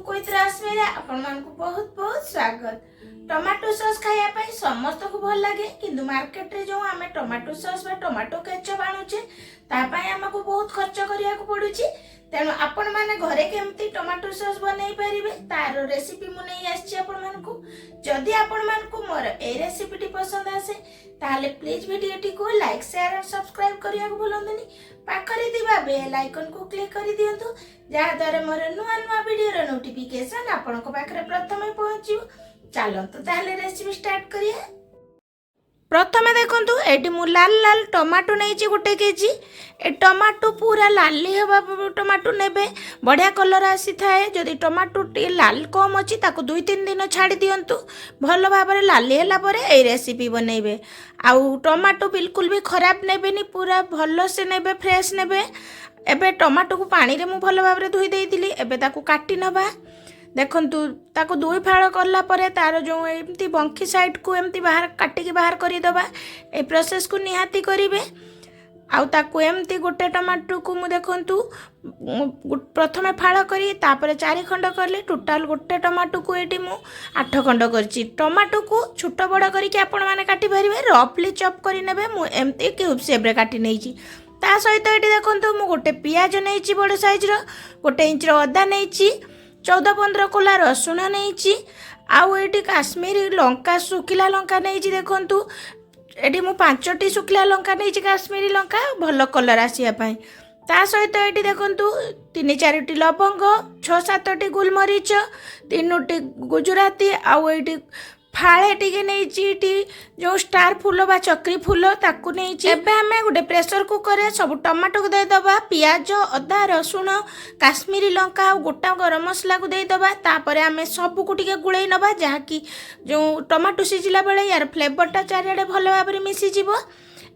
Cook with रश्मि रे आपण मानकु बहुत बहुत स्वागत। टमाटो सॉस खाया पाई समस्त को भल लगे किंतु मार्केट रे जो आमे टमाटो सॉस बा टमाटो केचप आनुचे ता पाई हमको बहुत खर्च करिया को पडुची। तेणु आपण माने घरे केमती टमाटो सॉस बनै परिबे तार रेसिपी मु नै आछि आपण मानकु। जदि आपण मानकु मोर ए रेसिपी पसंद आसे ताले प्लीज वीडियो को लाइक शेयर और सब्सक्राइब करिया को भूलंतुनी। पाखरे दिबा बेल आइकन को क्लिक करि दियंतु जहा द्वारा मोर नुआ नुआ वीडियो रो नोटिफिकेशन आपण को पाखरे प्रथमे पहुंचियो। चलतो ताले रेसिपी स्टार्ट करिया। प्रथमे देखंतु एटी मु लाल लाल टमाटो नैची गोटे केजी। ए टमाटो पूरा लाली हबा टमाटो नेबे बढ़िया कलर आसी थाए। जदि टमाटो टी लाल कम अछि ताको 2-3 दिन छाड़ी दियंतु भल भाबरे लाली हला परे ए रेसिपी बनैबे। आउ टमाटो बिल्कुल भी खराब नेबेनी पूरा भल से नेबे फ्रेश नेबे। एबे टमाटो को पानी रे मु भल भाबरे धोई देइतिली। एबे ताको काटी नबा। देखंतु ताको दुई फाड़ करला परे तार जो एमती बंखी साइड को एमती बाहर काटिकी बाहर करी दबा। ए प्रोसेस को निहाती करिवे। आउ ताको एमती गोटे टमाटो को मु देखंतु प्रथमे फाड़ करी तापरे 4 खंड करले टोटाल गोटे टमाटो को एटी मु 8 खंड करची। टमाटो को छोट बड़ करी के आपण माने काटी परिवे रफली चॉप करी नेबे। मु एमती क्यूब शेप रे काटी नैची। ता सहित एटी देखंतु मु गोटे पियाज नैची बड़ साइज रो 1 इंच रो अदा नैची 14-15 कोला रसुण नहीं। आउ ये काश्मीरी लंका सुखिला लंका नहीं। देखु ये मु 5टी सुखिला लंका नहीं काश्मीरी लंका भल कलर आसापी। ता सहित ये देखु 3-4टी लवंग 6-7टी गोलमरीच 3टी गुजराती आउ ये फाळे टिके नहीं जो स्टार फूल बा चक्री फूल ताकू नहीं। एबे हमें गोटे प्रेशर कुकर रे सब टमाटो को दे दबा। पियाज अदा रसुण काश्मीरी लंका और गोटा गरम मसला को दे दबा। तापरे हमें सब को टिके गुळै नबा जहा कि जो टमाटो सिजिला बेले यार फ्लेवरटा चारिआडे भल भाबरे मिसी जिवो।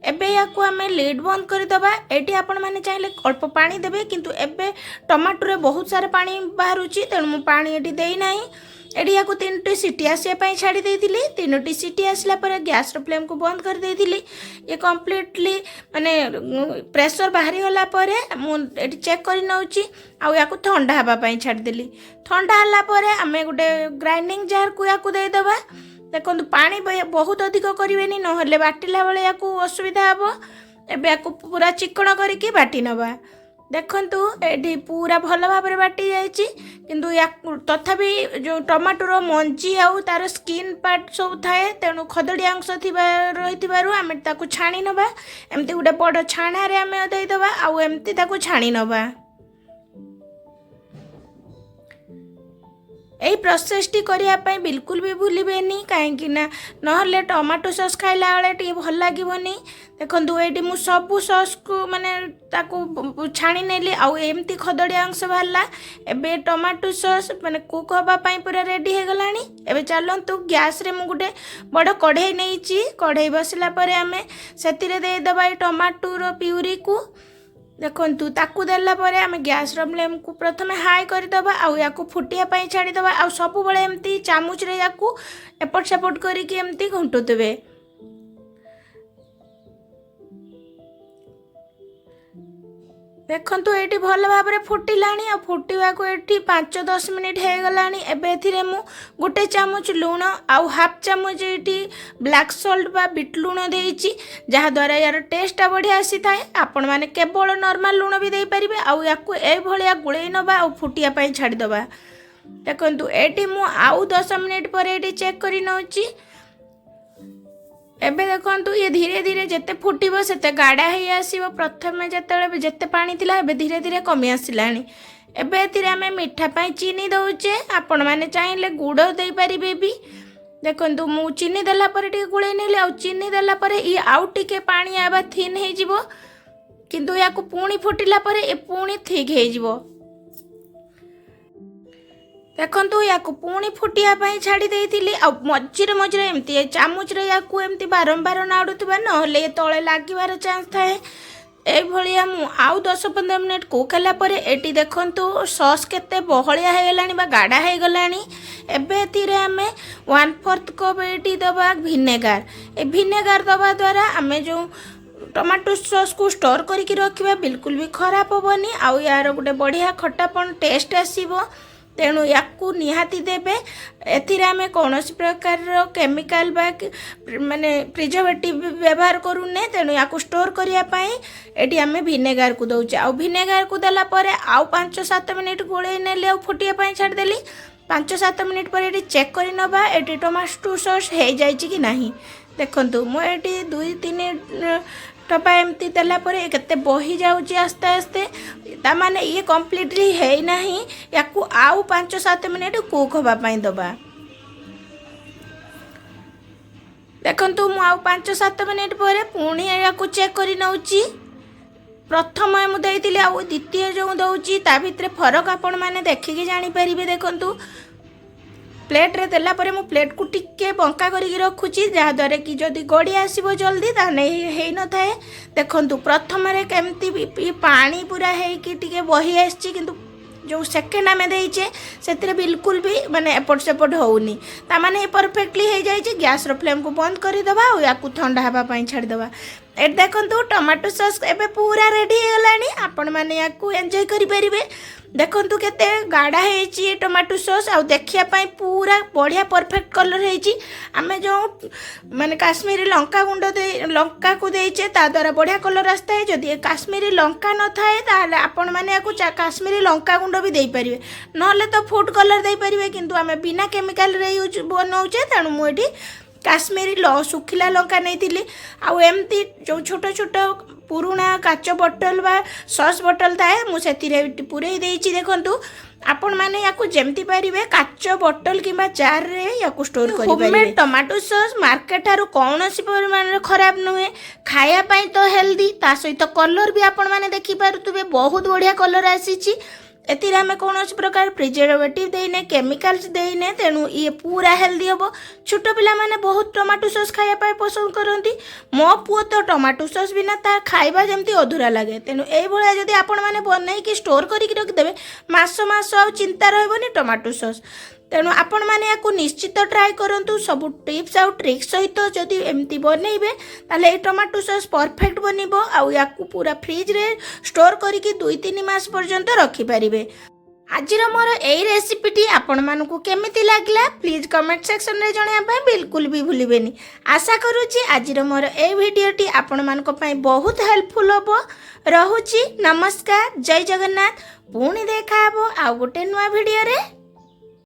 एबे याकू हमें लिड बंद कर दबा। एटी आपण माने चाहिले अल्प पानी देबे किंतु एबे टमाटो रे बहुत सारा पानी बाहरुची तेणु मु पानी एटी देई नाही। एटी याकू 3टी सीटी आसिया पई छाड़ी देइतिली। 3टी सीटी आसला पर गैस रो फ्लेम को बंद कर देइतिली। ये कंप्लीटली माने प्रेशर बाहरी होला परे मु एटी चेक करि नउची आ याकू ठंडा हबा पई छाड़ी देली। ठंडा हला परे हमें गोटे ग्राइंडिंग जार को याकू दे दबा। देखंतु पानी बहुत अधिक करिवेनी नहले बाटिला बेले याकू असुविधा हबो। एबे याकू पूरा चिकण करिके बाटी नबा। देखंतु एडी पूरा भल भाबरे बाटी जाइची किंतु या तथापि जो टमाटो रो मंजी आउ तार स्किन पार्ट सब थाए तेणु खदड़ी अंश रही आम ताकू छाणी नबा। एमती गोटे बड़ छाणा रे आम दे दबा आउ एमती ताकू छाणी नबा। यही प्रोसेस टी करिया पई बिल्कुल भी भूलिबेनी कहीं ना नहले टमाटो सॉस खाइला बेले टी भल लागिबोनी। देखंतु एटी मु सब सॉस को माने ताकू छाणी नेली आउ एमती खदड़ी अंश बाहरला। एबे टमाटो सॉस माने कुक हबा पई पूरा रेडी हे गलानी। एबे चलंतु गैस रे मु गुटे बड़ कढ़ाई नैची। कढ़ाई बसला परे हमें सेतिरे दे दबा टमाटो रो प्यूरी को। देखंतु ताकू देला परे आमे गैस रो फ्लेम को प्रथमे हाई कर दबा आउ याकू फुटिया पई छाड़ी दबा। आउ सब बळे एमती चामच रे याकू एपट सेपट करिके एमती घंटुतबे। देखंतु एटी भल भाबरे फुटिलानी आ फुटिवा को एटी 5-10 मिनिट हे गलानी। एबे एथिरे मु गोटे चामच लूण आउ हाफ चामच एटी ब्लैक सॉल्ट बा बिट लूण देइची जहा द्वारा यार टेस्ट बढ़िया आसी थाए। आपण माने केवल नॉर्मल लूण भी देई परिबे आउ याकू ए भलिया गुळै नबा आउ फुटिया पई छाडी दबा। देखंतु एटी मु आउ 10 मिनिट पर एटी चेक करि नउची। एबे देखंतु ये धीरे धीरे जेते फुटिबो सेते गाढ़ा हे आसीबो। प्रथमे जेतेले जेते पानी थिला एबे धीरे धीरे कमी आसिलानी। एबे एथिरे हमें मीठा पई चीनी दउचे। आपण माने चाहिले गुड़ देई परिबे भी। देखंतु मु चीनी देला परे टिके गुळै नेली आउ चीनी देला परे ई आउ टिके पानी आबा थिन हे जिवो किंतु याकू पुणी फुटिला परे ए पुणी ठीक हे जिवो। देखंतु याकू पुणी फुटिया पई छाड़ी देइतिली आ मझिरे मझिरे एमती चामच रे याकू एमती बारंबार नाडुथिबा नहले तळे लागिबार चांस थाए। ए भलिया मु आउ 10-15 मिनिट कुक हला परे एटी देखंतु सॉस केते बहलिया हे गलानी बा गाढ़ा हे गलानी। एबे एथिरे हमें 1/4 कप एटी दबा विनेगार। ए विनेगार दबा द्वारा हमें जो टमाटो सॉस को स्टोर करके रखिबा बिल्कुल भी खराब होबनी आउ यार गोटे बढ़िया खट्टापन टेस्ट आसीबो। तेणु याकू निहाती देबे एथिरे आमे कौनसी प्रकार केमिकल बा माने प्रिजर्वेटिव व्यवहार करूने तेणु याकू स्टोर करिया पई एटी आमे विनेगार को दउचे आ विनेगार को देला परे आउ 5-7 मिनिट गोळे नेले आ फुटिया पई छाड़ देली 5-7 मिनिट पर एटी चेक करि नबा एटी टमाटो सॉस हे जाइछि कि नाही देखंतु मो एटी 2-3 टपा एमती देला परे केते बही जाउची आस्ते आस्ते ता माने ये कंप्लीटली है नाही याकू आउ 5-7 मिनिट कुक होबा पई दबा देखंतु मु आउ 5-7 मिनिट पर पुणी याकू चेक करि नउची प्रथम मु देइतिली आउ द्वितीय जो दउची ता भितरे फरक आपण माने देखिकी जानि परिबे देखंतु प्लेट रे देला परे मु प्लेट को टिके बंका करिक रखुची जहा द्वारा कि जदि गड़ी आसीबो जल्दी ताने हे न थाए देखंतु प्रथम रे केमती पानी पूरा हे कि टिके बही आछि किंतु जो सेकेंड आमे देइचे सेतिरे बिल्कुल भी माने एपट सेपट होउनी ता माने परफेक्टली हे जाई छै गैस रो फ्लेम को बंद करि दबा और याकू ठंडा हबा पई छाड़ दबा ए देखंतु टमाटो सॉस एबे पूरा रेडी हे गलानी आपण माने याकू एन्जॉय करि परिबे देखंतु केते गाढ़ा है टमाटो सॉस आ देखिया पाई पूरा बढ़िया परफेक्ट कलर है आमे जो माने काश्मीरी लंका गुंड दे लंका को देइचे ता द्वारा बढ़िया कलर आस्ता है जदि काश्मीरी लंका न थाए ताले आपण माने याकू काश्मीरी लंका गुंड भी देई परिबे नहले तो फूड कलर देई परिबे किंतु आमे बिना केमिकल रे यूज बनौचे तेणु मु एठी काश्मीरी सुखिला लंका नहीं आउ एमती जो छोट छोट पुराणा काच बोतल बा सॉस बोतल थाए मुझे पूरे देखु आपण माने याकू जेमती पारिबे काच बोतल किंबा जार रे याकू स्टोर करि परिबे होममेड टमाटो सॉस मार्केट थारु कोनोसी परिमाण रे खराब नुहे खाया पई तो हेल्दी ता सहित कलर भी आपण माने देखि पारुतबे बहुत बढ़िया कलर आसीची एथिरे आमे कौनसी प्रकार प्रिजर्वेटिव देने केमिकल्स देने तेणु ये पूरा हेल्दी हम छोट पिला माने बहुत टमाटो सॉस खाया पाए पसंद करती मो पुओ तो टमाटो सॉस बिना ता खाइबा जेमती अधूरा लगे तेणु एई भलिया जदि आपण माने बनई कि स्टोर करिक रखिदेबे मास मास आ चिंता रहबनी टमाटो सॉस तेणु आपण माने याकू निश्चित ट्राए करंतु सब टिप्स आउ ट्रिक्स सहित जदि एमती बनइबे ताले ए टमाटो सॉस परफेक्ट बनिबो आउ याकू पूरा फ्रिज रे स्टोर करिक 2-3 मास पर्यंत रखि परिबे आजिर मोर एई रेसिपीटी आपण मानकू केमिति लागला प्लीज कमेंट सेक्शन रे जणिया पय बिल्कुल भी भूलिबेनी आशा करूची आजिर मोर एई वीडियोटी आपण मानक पय बहुत हेल्पफुल होबो रहुची नमस्कार जय जगन्नाथ पुणी देखा हबो आ गोटे नुआ वीडियो रे।